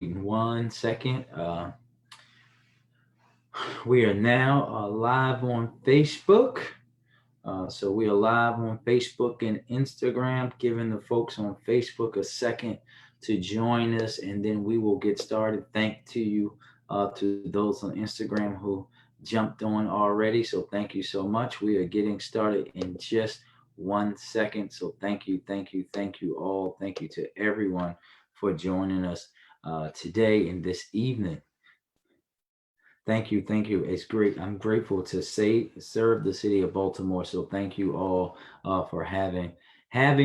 One second. We are now live on Facebook. So we are live on Facebook and Instagram, giving the folks on Facebook a second to join us, and then we will get started. Thank to you, to those on Instagram who jumped on already. So thank you so much. We are getting started in just 1 second. So thank you all. Thank you to everyone for joining us today and this evening. Thank you, thank you. It's great. I'm grateful to serve the city of Baltimore. So thank you all for having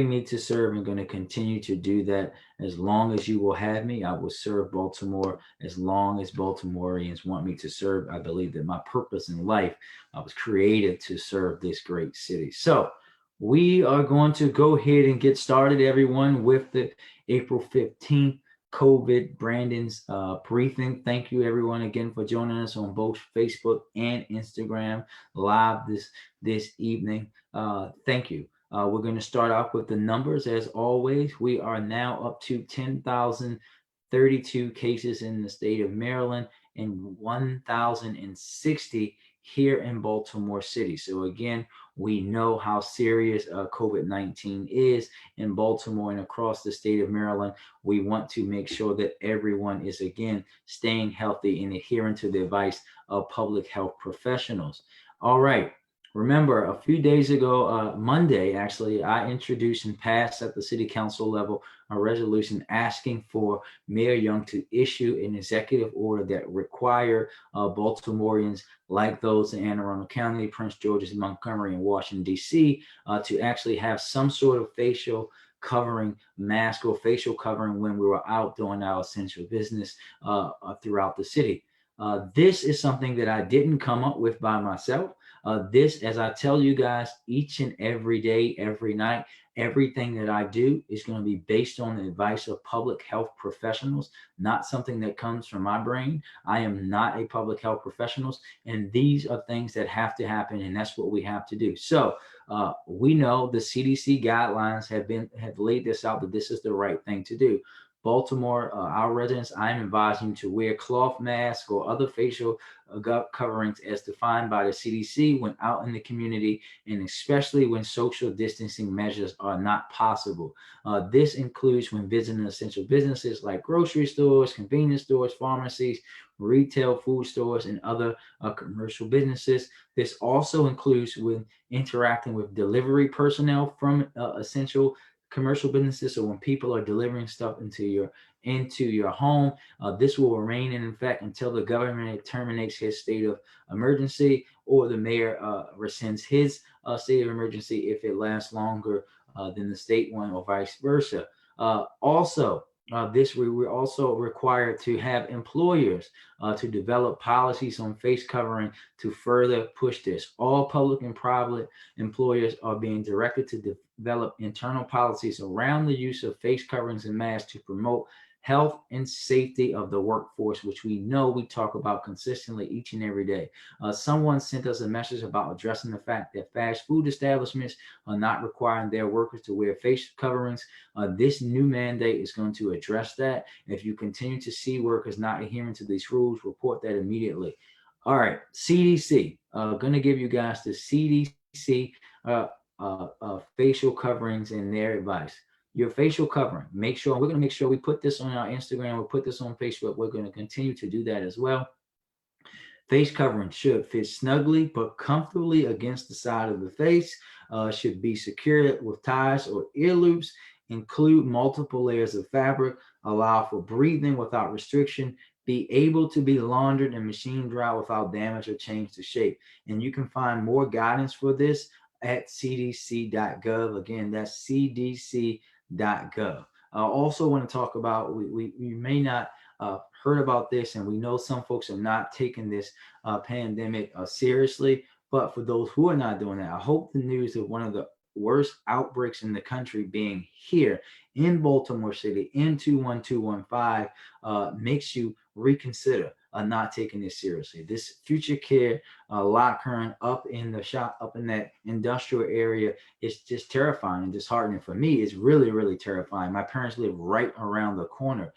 me to serve. I'm going to continue to do that as long as you will have me. I will serve Baltimore as long as Baltimoreans want me to serve. I believe that my purpose in life, I was created to serve this great city. So we are going to go ahead and get started, everyone, with the April 15th COVID Brandon's briefing. Thank you everyone again for joining us on both Facebook and Instagram live this evening. Thank you. We're going to start off with the numbers as always. We are now up to 10,032 cases in the state of Maryland and 1,060 here in Baltimore City. So again, we know how serious COVID-19 is in Baltimore and across the state of Maryland. We want to make sure that everyone is, again, staying healthy and adhering to the advice of public health professionals. All right. Remember, a few days ago, Monday, actually, I introduced and passed at the city council level a resolution asking for Mayor Young to issue an executive order that require Baltimoreans like those in Anne Arundel County, Prince George's, Montgomery, and Washington, D.C., to actually have some sort of facial covering, mask or facial covering when we were out doing our essential business throughout the city. This is something that I didn't come up with by myself. This, as I tell you guys, each and every day, every night, everything that I do is going to be based on the advice of public health professionals, not something that comes from my brain. I am not a public health professional, and these are things that have to happen, and that's what we have to do. So we know the CDC guidelines have laid this out that this is the right thing to do. Baltimore, our residents, I am advising you to wear cloth masks or other facial coverings as defined by the CDC when out in the community, and especially when social distancing measures are not possible. This includes when visiting essential businesses like grocery stores, convenience stores, pharmacies, retail food stores, and other commercial businesses. This also includes when interacting with delivery personnel from essential commercial businesses. So when people are delivering stuff into your home, this will remain in effect until the government terminates his state of emergency or the mayor rescinds his state of emergency if it lasts longer than the state one, or vice versa. This we're also required to have employers to develop policies on face covering to further push this. All public and private employers are being directed to develop internal policies around the use of face coverings and masks to promote health and safety of the workforce, which we know we talk about consistently each and every day. Someone sent us a message about addressing the fact that fast food establishments are not requiring their workers to wear face coverings. This new mandate is going to address that. If you continue to see workers not adhering to these rules, report that immediately. All right, CDC. Going to give you guys the CDC facial coverings and their advice. Your facial covering. Make sure, we're going to make sure we put this on our Instagram, we'll put this on Facebook. We're going to continue to do that as well. Face covering should fit snugly but comfortably against the side of the face, should be secured with ties or ear loops, include multiple layers of fabric, allow for breathing without restriction, be able to be laundered and machine dry without damage or change to shape. And you can find more guidance for this at cdc.gov. Again, that's cdc.gov. I also want to talk about, we may not heard about this, and we know some folks are not taking this pandemic seriously. But for those who are not doing that, I hope the news of one of the worst outbreaks in the country being here in Baltimore City in 21215 makes you reconsider not taking this seriously. This future care lot current up in the shop, up in that industrial area, is just terrifying and disheartening for me. It's really, really terrifying. My parents live right around the corner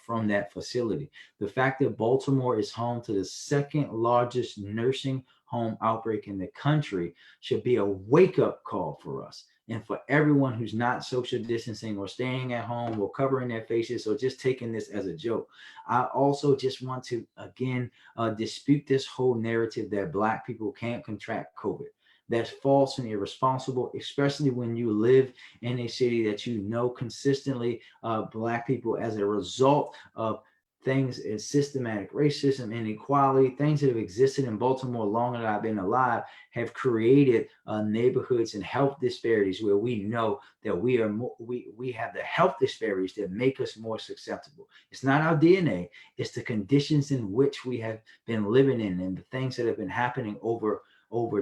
from that facility. The fact that Baltimore is home to the second largest nursing home outbreak in the country should be a wake up call for us. And for everyone who's not social distancing or staying at home or covering their faces or just taking this as a joke, I also just want to again dispute this whole narrative that Black people can't contract COVID. That's false and irresponsible, especially when you live in a city that you know consistently Black people, as a result of things as systematic racism, inequality, things that have existed in Baltimore longer than I've been alive, have created neighborhoods and health disparities where we know that we have the health disparities that make us more susceptible. It's not our DNA; it's the conditions in which we have been living in and the things that have been happening over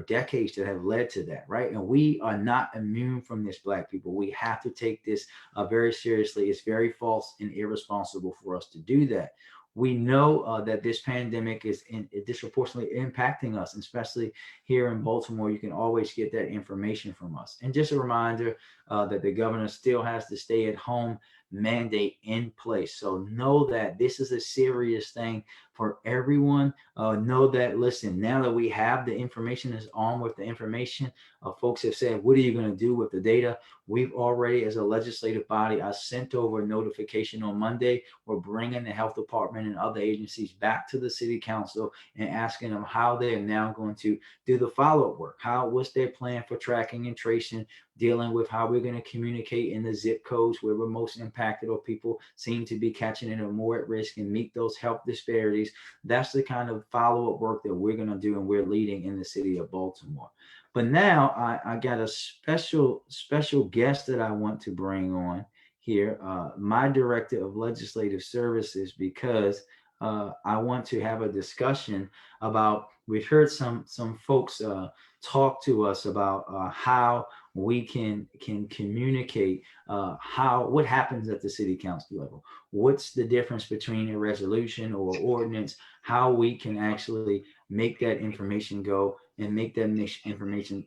decades that have led to that, right? And we are not immune from this, Black people. We have to take this very seriously. It's very false and irresponsible for us to do that. We know that this pandemic is disproportionately impacting us, especially here in Baltimore. You can always get that information from us. And just a reminder that the governor still has the stay at home mandate in place. So know that this is a serious thing for everyone. Know that, listen, now that we have the information, is on with the information, folks have said, what are you going to do with the data? We've already, as a legislative body, I sent over a notification on Monday. We're bringing the health department and other agencies back to the city council and asking them how they are now going to do the follow-up work. What's their plan for tracking and tracing, dealing with how we're going to communicate in the zip codes where we're most impacted or people seem to be catching it or more at risk, and meet those health disparities. That's the kind of follow-up work that we're going to do and we're leading in the city of Baltimore. But now I got a special guest that I want to bring on here, my director of legislative services, because I want to have a discussion about. We've heard some folks talk to us about how we can communicate what happens at the city council level. What's the difference between a resolution or ordinance? How we can actually make that information go and make that information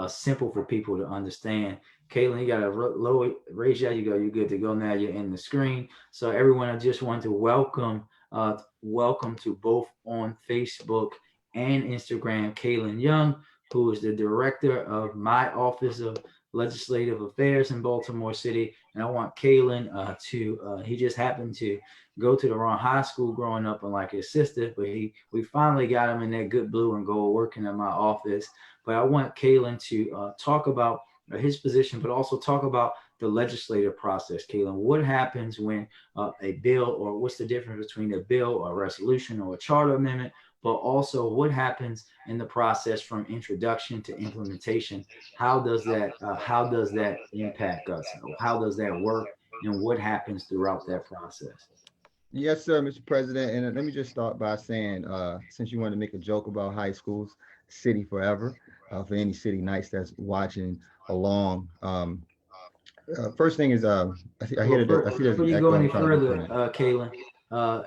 simple for people to understand. Caitlin, you got to raise your, you go, you're good to go now. You're in the screen. So everyone, I just want to welcome to both on Facebook and Instagram, Caitlin Young, who is the director of my Office of Legislative Affairs in Baltimore City. And I want Caitlin he just happened to go to the wrong high school growing up, unlike his sister, but we finally got him in that good blue and gold working in my office. But I want Kalen to talk about his position, but also talk about the legislative process. Kalen, what happens when a bill, or what's the difference between a bill or a resolution or a charter amendment, but also what happens in the process from introduction to implementation? How does that impact us? How does that work? And what happens throughout that process? Yes, sir, Mr. President. And let me just start by saying, since you wanted to make a joke about high schools, city forever, for any city Knights that's watching along. First thing is, I Well, hear that I see there's before an you go echo. I'm any trying to further, implement. Kaylin,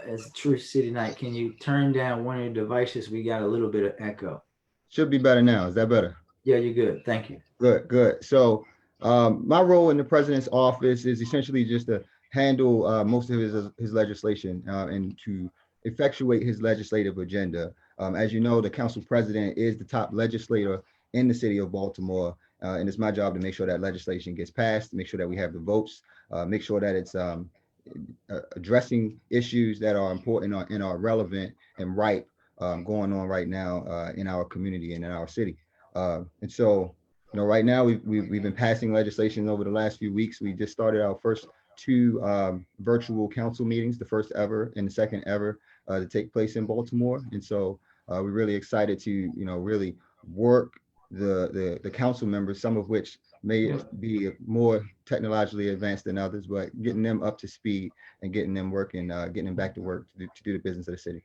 as True City Night, can you turn down one of your devices? We got a little bit of echo. Should be better now. Is that better? Yeah, you're good. Thank you. Good, good. So, my role in the president's office is essentially just to handle most of his legislation and to effectuate his legislative agenda. As you know, the council president is the top legislator in the city of Baltimore, and it's my job to make sure that legislation gets passed, make sure that we have the votes, make sure that it's addressing issues that are important and are relevant and ripe going on right now in our community and in our city. And so, right now we've been passing legislation over the last few weeks. We just started our first two virtual council meetings, the first ever and the second ever to take place in Baltimore. And so we're really excited to, really work the council members, some of which may Yep. be more technologically advanced than others, but getting them up to speed and getting them working, getting them back to work to do the business of the city.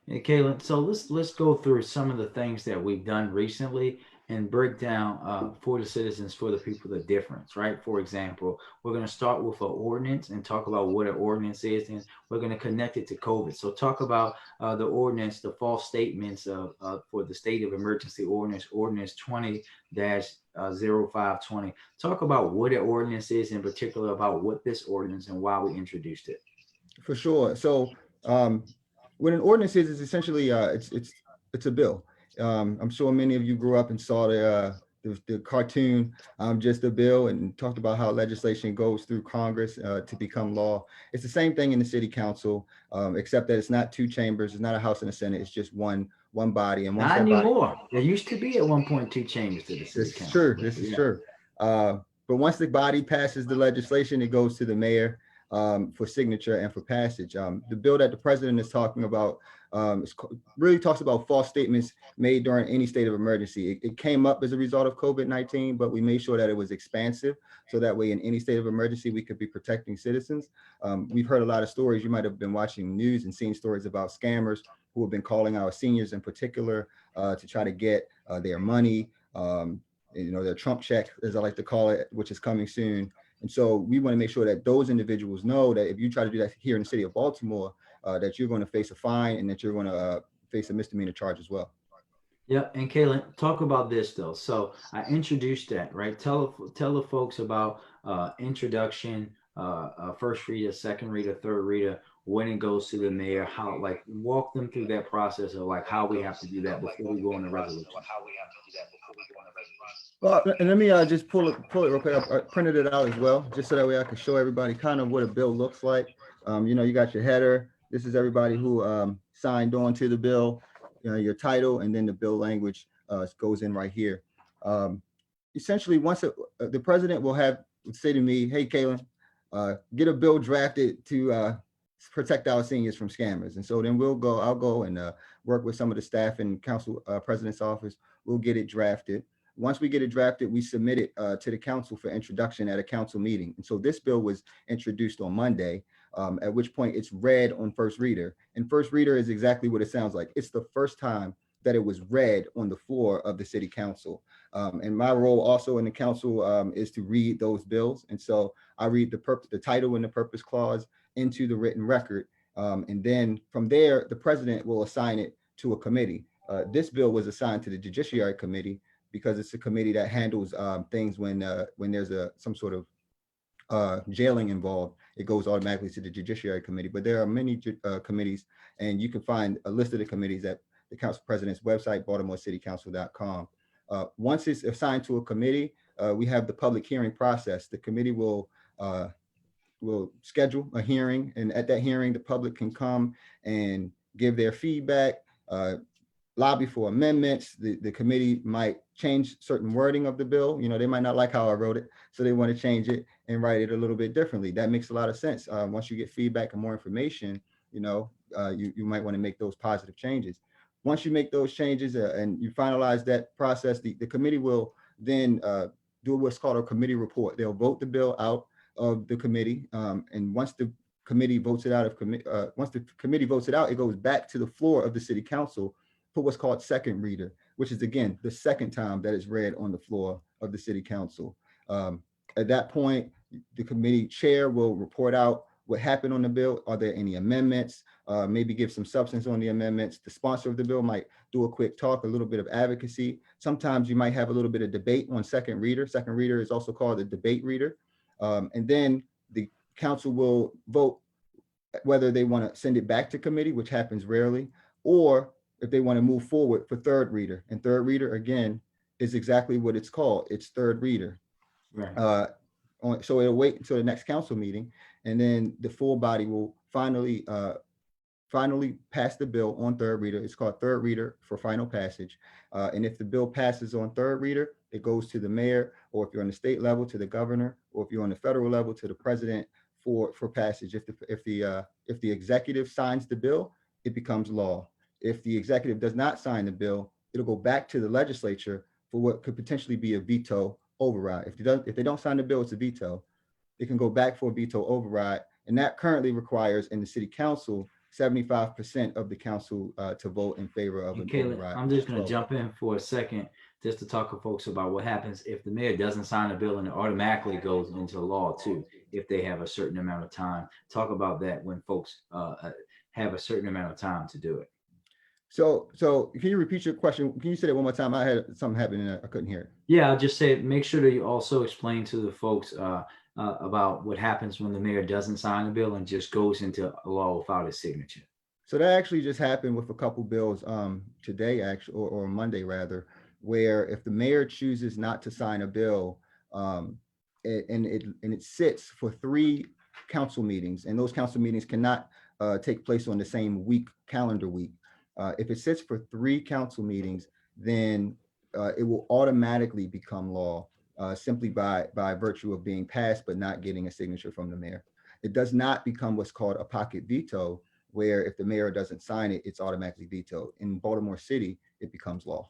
Hey, Kaylin, so let's go through some of the things that we've done recently and break down for the citizens, for the people, the difference, right? For example, we're going to start with an ordinance and talk about what an ordinance is, and we're going to connect it to COVID. So talk about the ordinance, the false statements for the state of emergency ordinance, ordinance 20-0520. Talk about what an ordinance is, in particular about what this ordinance and why we introduced it. For sure. So what an ordinance is essentially it's a bill. I'm sure many of you grew up and saw the cartoon, just a bill, and talked about how legislation goes through Congress to become law. It's the same thing in the city council, except that it's not two chambers, it's not a House and a Senate, it's just one body. And once Not that body, anymore. There used to be at one point two chambers to the city this is council, true. but This is yeah. true. But once the body passes the legislation, it goes to the mayor for signature and for passage. The bill that the president is talking about really talks about false statements made during any state of emergency. It came up as a result of COVID-19, but we made sure that it was expansive, so that way in any state of emergency, we could be protecting citizens. We've heard a lot of stories. You might have been watching news and seen stories about scammers who have been calling our seniors in particular to try to get their money. Their Trump check, as I like to call it, which is coming soon. And so we want to make sure that those individuals know that if you try to do that here in the city of Baltimore, that you're going to face a fine and that you're going to face a misdemeanor charge as well. Yep. And Kaylin, talk about this though. So I introduced that, right? Tell the folks about introduction, first reader, second reader, third reader, when it goes to the mayor, how like walk them through that process of like how we have to do that before we go on the resolution. Well, and let me just pull it real quick. I printed it out as well, just so that way I can show everybody kind of what a bill looks like. You got your header. This is everybody who signed on to the bill, your title, and then the bill language goes in right here. Um, Essentially, once the president will say to me, "Hey, Kaylin, get a bill drafted to protect our seniors from scammers." And so then I'll go and work with some of the staff in council president's office. We'll get it drafted. Once we get it drafted, we submit it to the council for introduction at a council meeting. And so this bill was introduced on Monday, at which point it's read on first reader. And first reader is exactly what it sounds like. It's the first time that it was read on the floor of the city council. And my role also in the council is to read those bills. And so I read the title and the purpose clause into the written record. And then from there, the president will assign it to a committee. This bill was assigned to the Judiciary Committee because it's a committee that handles things when there's some sort of jailing involved. It goes automatically to the Judiciary Committee. But there are many committees, and you can find a list of the committees at the council president's website, baltimorecitycouncil.com. Once it's assigned to a committee, we have the public hearing process. The committee will schedule a hearing, and at that hearing, the public can come and give their feedback, lobby for amendments. The committee might change certain wording of the bill. They might not like how I wrote it, so they want to change it and write it a little bit differently. That makes a lot of sense. Once you get feedback and more information, you might want to make those positive changes. Once you make those changes and you finalize that process, the committee will then do what's called a committee report. They'll vote the bill out of the committee, and once the committee votes it out once the committee votes it out, it goes back to the floor of the city council for what's called second reader, which is again the second time that it's read on the floor of the city council. At that point, the committee chair will report out what happened on the bill. Are there any amendments? Maybe give some substance on the amendments. The sponsor of the bill might do a quick talk, a little bit of advocacy. Sometimes you might have a little bit of debate on second reader. Second reader is also called the debate reader. And then the council will vote whether they want to send it back to committee, which happens rarely, or if they want to move forward for third reader. And third reader, again, is exactly what it's called. It's third reader. Right. So it'll wait until the next council meeting, and then the full body will finally pass the bill on third reader. It's called third reader for final passage. And if the bill passes on third reader, it goes to the mayor, or if you're on the state level, to the governor, or if you're on the federal level, to the president for passage. If the executive signs the bill, it becomes law. If the executive does not sign the bill, it'll go back to the legislature for what could potentially be a veto override. If they don't sign the bill, it's a veto. It can go back for a veto override, and that currently requires in the city council 75% of the council to vote in favor of And an Caleb, override. I'm just going to jump in for a second just to talk to folks about what happens if the mayor doesn't sign a bill and it automatically goes into law too, if they have a certain amount of time. Talk about that when folks have a certain amount of time to do it. So can you repeat your question? Can you say that one more time? I had something happen and I couldn't hear it. Yeah, I'll just say make sure that you also explain to the folks about what happens when the mayor doesn't sign a bill and just goes into law without his signature. So that actually just happened with a couple bills today, actually, or Monday rather, where if the mayor chooses not to sign a bill, um, and it sits for 3 council meetings, and those council meetings cannot take place on the same week, calendar week. If it sits for 3 council meetings, then it will automatically become law simply by virtue of being passed but not getting a signature from the mayor. It does not become what's called a pocket veto, where if the mayor doesn't sign it, it's automatically vetoed. In Baltimore City, it becomes law.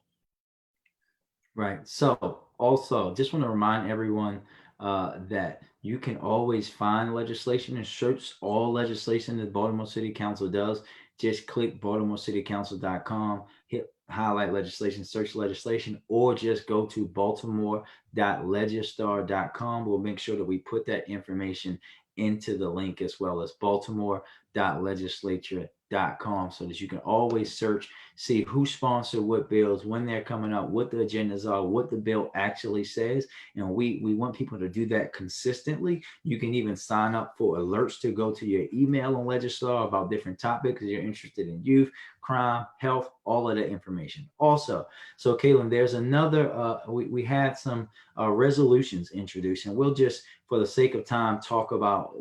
Right. So, also, just want to remind everyone that you can always find legislation and search all legislation that Baltimore City Council does. Just click baltimorecitycouncil.com, hit highlight legislation, search legislation, or just go to baltimore.legistar.com. We'll make sure that we put that information into the link as well as baltimore.legislature.com so that you can always search, see who sponsored what bills, when they're coming up, what the agendas are, what the bill actually says. And we want people to do that consistently. You can even sign up for alerts to go to your email on Legistar about different topics if you're interested in youth, crime, health, all of that information. Also, so Caitlin, there's another, we had some resolutions introduced, and we'll just, for the sake of time, talk about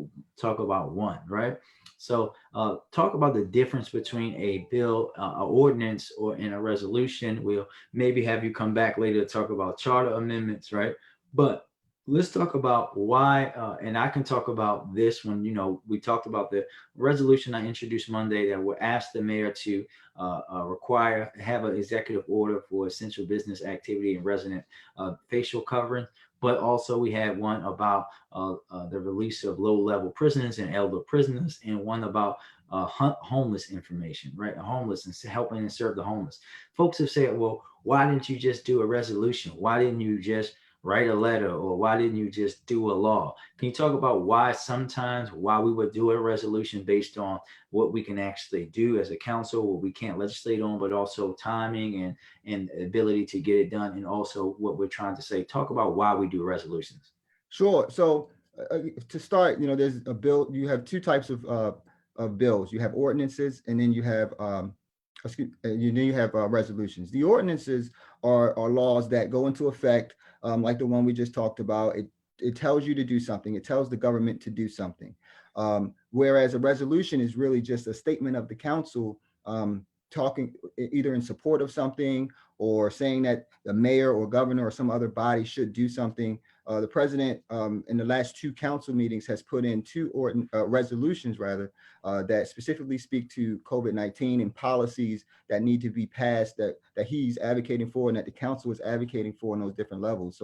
one, right? So, talk about the difference between a bill, ordinance, or in a resolution. We'll maybe have you come back later to talk about charter amendments, right? But let's talk about why, and I can talk about this when, we talked about the resolution I introduced Monday that will ask the mayor to have an executive order for essential business activity and resident facial covering. But also, we had one about the release of low-level prisoners and elder prisoners, and one about homeless information, right? Homeless and helping and serve the homeless. Folks have said, well, why didn't you just do a resolution? Why didn't you just write a letter, or why didn't you just do a law? Can you talk about why we would do a resolution based on what we can actually do as a council, what we can't legislate on, but also timing and ability to get it done, and also what we're trying to say. Talk about why we do resolutions. Sure. So to start, there's a bill. You have 2 types of bills. You have ordinances, and then you have resolutions. The ordinances are laws that go into effect, like the one we just talked about. It tells you to do something. It tells the government to do something. Whereas a resolution is really just a statement of the council, talking either in support of something or saying that the mayor or governor or some other body should do something. The president, in the last 2 council meetings, has put in 2 resolutions rather, that specifically speak to COVID-19 and policies that need to be passed, that he's advocating for and that the council is advocating for on those different levels.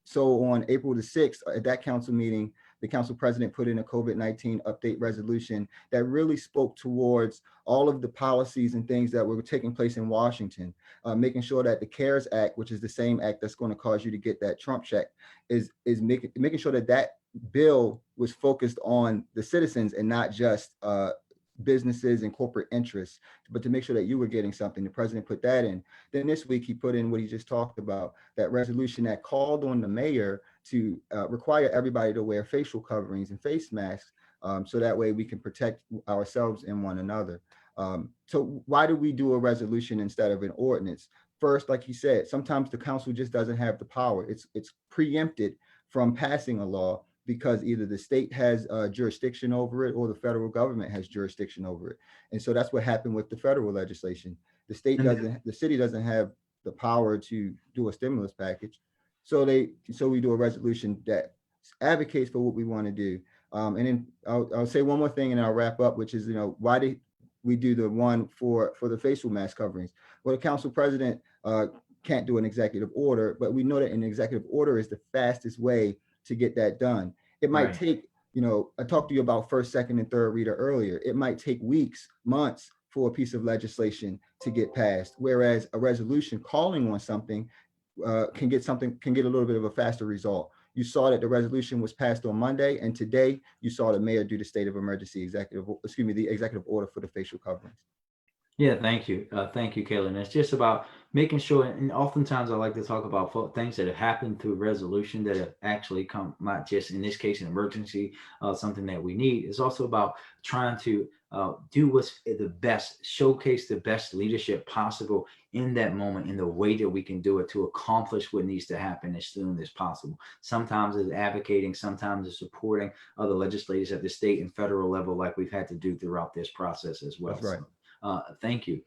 So on April the 6th, at that council meeting, the council president put in a COVID-19 update resolution that really spoke towards all of the policies and things that were taking place in Washington, making sure that the CARES Act, which is the same act that's going to cause you to get that Trump check, is making sure that bill was focused on the citizens and not just businesses and corporate interests, but to make sure that you were getting something. The president put that in. Then this week he put in what he just talked about, that resolution that called on the mayor to require everybody to wear facial coverings and face masks, so that way we can protect ourselves and one another. So why do we do a resolution instead of an ordinance? First, like he said, sometimes the council just doesn't have the power. It's preempted from passing a law because either the state has jurisdiction over it or the federal government has jurisdiction over it. And so that's what happened with the federal legislation. The city doesn't have the power to do a stimulus package. So we do a resolution that advocates for what we want to do. And then I'll say one more thing and I'll wrap up, which is, why did we do the one for the facial mask coverings? Well, the council president can't do an executive order, but we know that an executive order is the fastest way to get that done. It might take, I talked to you about first, second, and third reader earlier. It might take weeks, months for a piece of legislation to get passed, whereas a resolution calling on something can get a little bit of a faster result. You saw that the resolution was passed on Monday, and today you saw the mayor do the state of emergency the executive order for the facial coverings. Yeah, thank you, Kaylin. It's just about making sure, and oftentimes I like to talk about things that have happened through resolution that have actually come, not just in this case, an emergency, something that we need. It's also about trying to do what's the best, showcase the best leadership possible in that moment, in the way that we can do it to accomplish what needs to happen as soon as possible. Sometimes it's advocating, sometimes it's supporting other legislators at the state and federal level, like we've had to do throughout this process as well. That's right. So thank you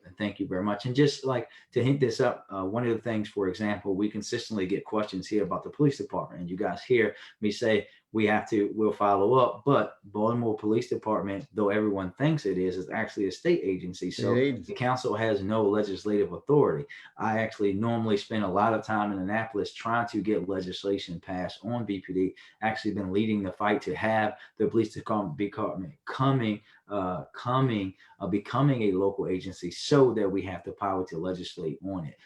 very much. And just like to hint this up, one of the things, for example, we consistently get questions here about the police department, and you guys hear me say we'll follow up, but Baltimore Police Department, though everyone thinks it is actually a state agency. State So agency. the council has no legislative authority. I actually normally spend a lot of time in Annapolis trying to get legislation passed on BPD. Actually been leading the fight to have the police department becoming a local agency so that we have the power to legislate on it.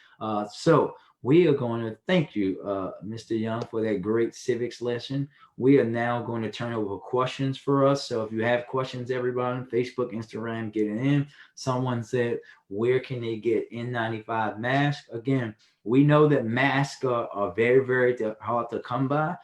So we are going to thank you, Mr. Young, for that great civics lesson. We are now going to turn over questions for us. So if you have questions, everybody on Facebook, Instagram, get it in. Someone said, where can they get N95 masks? Again, we know that masks are very, very hard to come by.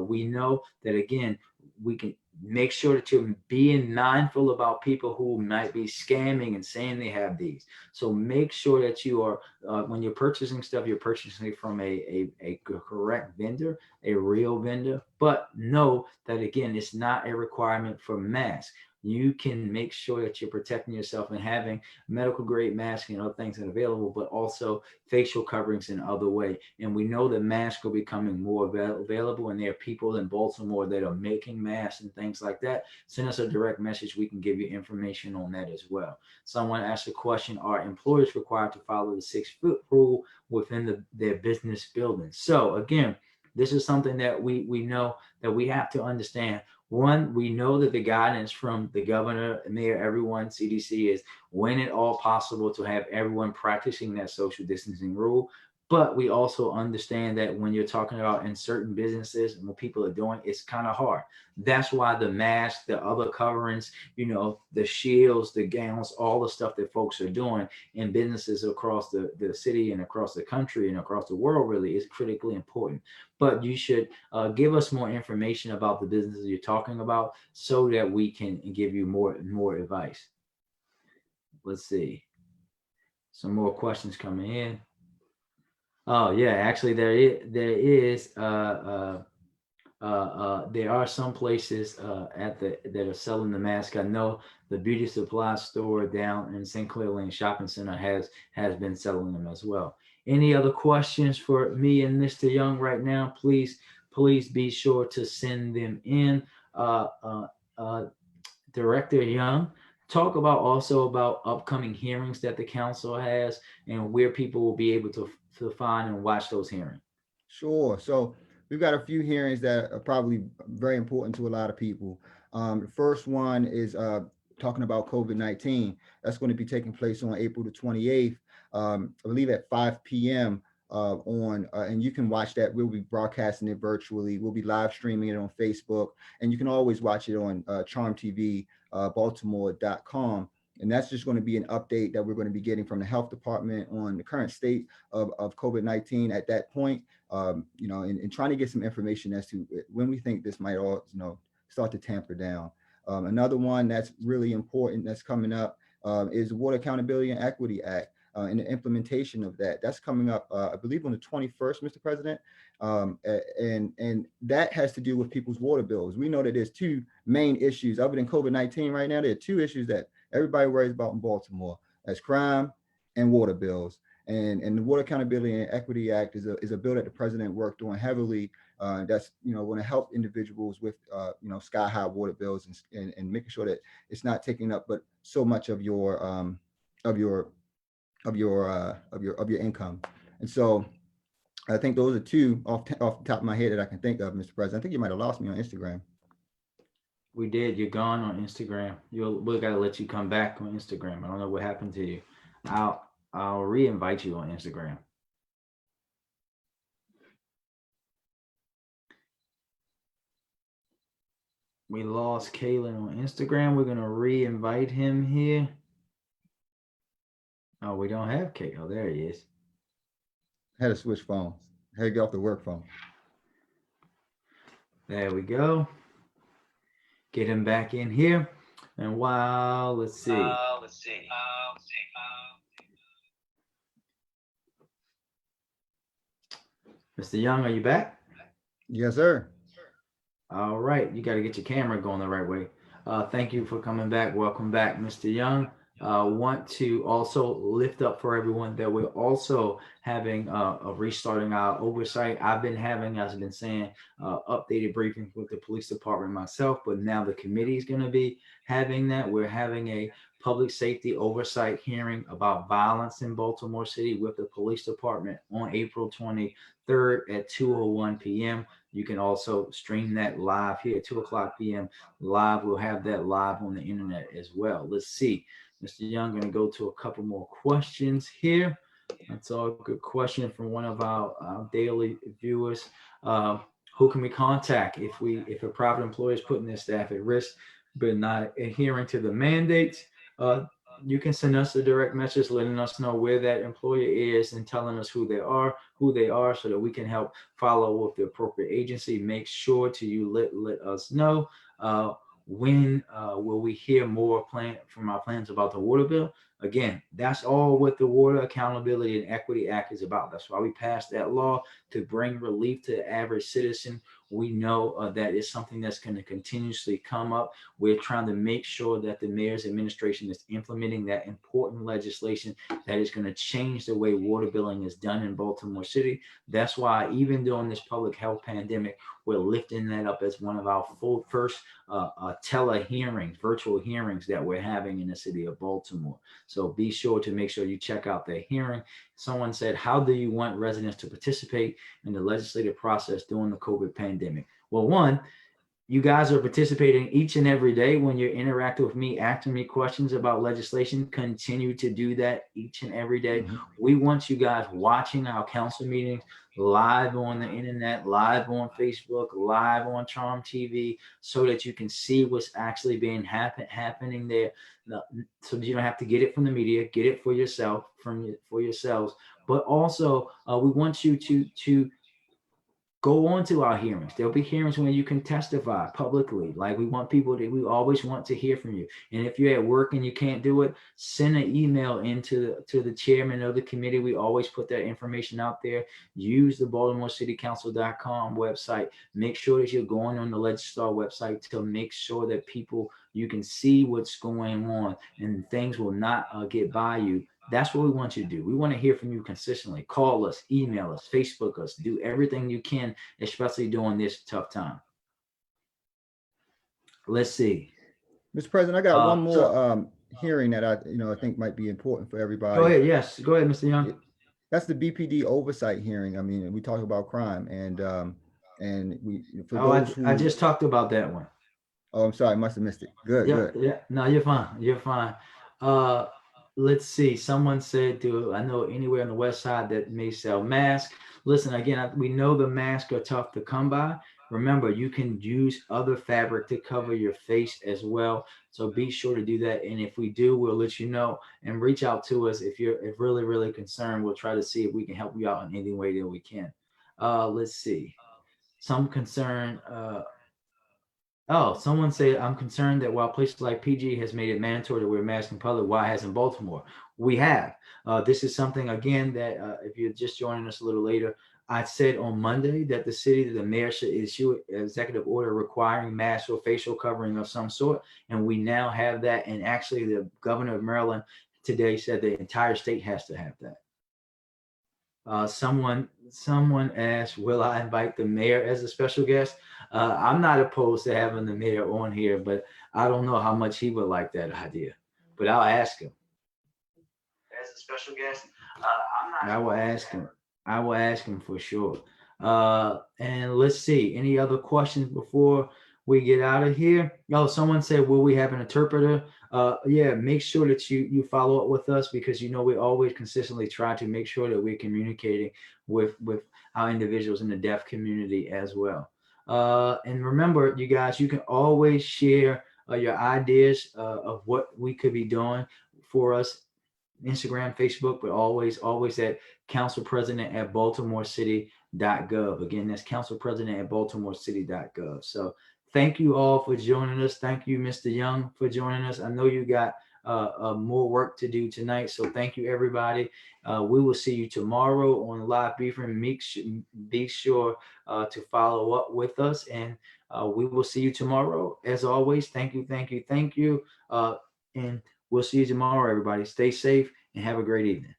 We know that, again, we can make sure that you're being mindful about people who might be scamming and saying they have these. So make sure that you are, when you're purchasing stuff, you're purchasing it from a correct vendor, a real vendor. But know that, again, it's not a requirement for masks. You can make sure that you're protecting yourself and having medical grade masks and other things that are available, but also facial coverings in other way. And we know that masks are becoming more available, and there are people in Baltimore that are making masks and things like that. Send us a direct message. We can give you information on that as well. Someone asked a question: are employers required to follow the 6 foot rule within their business building? So again, this is something that we know that we have to understand. One, we know that the guidance from the governor, mayor, everyone, CDC is when at all possible to have everyone practicing that social distancing rule. But we also understand that when you're talking about in certain businesses and what people are doing, it's kind of hard. That's why the mask, the other coverings, the shields, the gowns, all the stuff that folks are doing in businesses across the city and across the country and across the world really is critically important. But you should give us more information about the businesses you're talking about so that we can give you more advice. Let's see. Some more questions coming in. Oh yeah, actually there are some places that are selling the mask. I know the beauty supply store down in St. Clair Lane Shopping Center has been selling them as well. Any other questions for me and Mr. Young right now? Please be sure to send them in. Uh, uh, uh, Director Young, talk about also about upcoming hearings that the council has and where people will be able to find and watch those hearings. Sure. So we've got a few hearings that are probably very important to a lot of people. The first one is talking about COVID-19. That's going to be taking place on April the 28th, I believe at 5 p.m. And you can watch that. We'll be broadcasting it virtually. We'll be live streaming it on Facebook, and you can always watch it on Charm TV, Baltimore.com. And that's just going to be an update that we're going to be getting from the health department on the current state of COVID-19 at that point. And trying to get some information as to when we think this might all, start to tamper down. Another one that's really important that's coming up is the Water Accountability and Equity Act and the implementation of that. That's coming up, I believe, on the 21st, Mr. President. And that has to do with people's water bills. We know that there's two main issues other than COVID-19 right now. There are two issues that everybody worries about in Baltimore. That's crime and water bills. And the Water Accountability and Equity Act is a bill that the president worked on heavily. That's going to help individuals with sky high water bills and making sure that it's not taking up but so much of your income. And so I think those are two off the top of my head that I can think of, Mr. President. I think you might have lost me on Instagram. We did. You're gone on Instagram. We gotta let you come back on Instagram. I don't know what happened to you. I'll re-invite you on Instagram. We lost Kalen on Instagram. We're gonna re-invite him here. Oh, we don't have Kalen. Oh, there he is. Had to switch phones. Had to get off the work phone. There we go. Get him back in here. And wow, let's see. Mr. Young, are you back? Yes, sir. All right, you got to get your camera going the right way. Thank you for coming back. Welcome back, Mr. Young. Want to also lift up for everyone that we're also having a restarting our oversight. I've been having, as I've been saying, updated briefings with the police department myself, but now the committee is going to be having that. We're having a public safety oversight hearing about violence in Baltimore City with the police department on April 23rd at 2:01 p.m. You can also stream that live here at 2 o'clock p.m. live. We'll have that live on the internet as well. Let's see. Mr. Young, going to go to a couple more questions here. That's all a good question from one of our daily viewers. Uh, who can we contact if a private employer is putting their staff at risk but not adhering to the mandates? Uh, you can send us a direct message letting us know where that employer is and telling us who they are, so that we can help follow with the appropriate agency. Make sure to let us know when will we hear more from our plans about the water bill. Again, that's all what the Water Accountability and Equity Act is about. That's why we passed that law, to bring relief to the average citizen. We know that is something that's going to continuously come up. We're trying to make sure that the mayor's administration is implementing that important legislation that is going to change the way water billing is done in Baltimore City. That's why, even during this public health pandemic, we're lifting that up as one of our first tele hearings, virtual hearings that we're having in the city of Baltimore. So be sure to make sure you check out the hearing. Someone said, how do you want residents to participate in the legislative process during the COVID pandemic? Well, one, you guys are participating each and every day when you're interacting with me, asking me questions about legislation. Continue to do that each and every day. Mm-hmm. We want you guys watching our council meetings live on the internet, live on Facebook, live on Charm TV, so that you can see what's actually being happening there. So you don't have to get it from the media, get it for yourself, for yourselves. But also, we want you to go on to our hearings. There'll be hearings when you can testify publicly. Like, we always want to hear from you. And if you're at work and you can't do it, send an email to the chairman of the committee. We always put that information out there. Use the BaltimoreCityCouncil.com website. Make sure that you're going on the Legistar website to make sure that you can see what's going on, and things will not get by you. That's what we want you to do. We want to hear from you consistently. Call us, email us, Facebook us, do everything you can, especially during this tough time. Let's see. Mr. President, I got one more So hearing that I think might be important for go everybody. ahead. Yes, go ahead, Mr. Young. That's the BPD oversight hearing. I mean, we talk about crime, and we for Oh, those I who. just talked about that one. Oh, I'm sorry, I must have missed it. Good, Yeah, good. yeah. No, you're fine. You're fine. Uh, let's see. Someone said, "Do I know anywhere on the west side that may sell masks?" Listen, again, we know the masks are tough to come by. Remember, you can use other fabric to cover your face as well. So be sure to do that. And if we do, we'll let you know, and reach out to us if really, really concerned. We'll try to see if we can help you out in any way that we can. Let's see. Some concern. Oh, someone said, I'm concerned that while places like PG has made it mandatory to wear masks in public, why hasn't Baltimore? We have. This is something, again, that if you're just joining us a little later, I said on Monday that the mayor should issue an executive order requiring masks or facial covering of some sort. And we now have that. And actually, the governor of Maryland today said the entire state has to have that. Someone asked, "Will I invite the mayor as a special guest?" I'm not opposed to having the mayor on here, but I don't know how much he would like that idea. But I'll ask him as a special guest. I will ask him. I will ask him for sure. And let's see. Any other questions before we get out of here? Oh, someone said, "Will we have an interpreter?" Yeah. Make sure that you follow up with us, because we always consistently try to make sure that we're communicating with our individuals in the deaf community as well. And remember, you guys, you can always share your ideas of what we could be doing for us, Instagram, Facebook, but always at council president at baltimorecity.gov. Again, that's council president at baltimorecity.gov. So thank you all for joining us. Thank you, Mr. Young, for joining us. I know you got more work to do tonight. So thank you, everybody. We will see you tomorrow on Live Briefing. Be sure to follow up with us, and we will see you tomorrow. As always, thank you, thank you, thank you. And we'll see you tomorrow, everybody. Stay safe and have a great evening.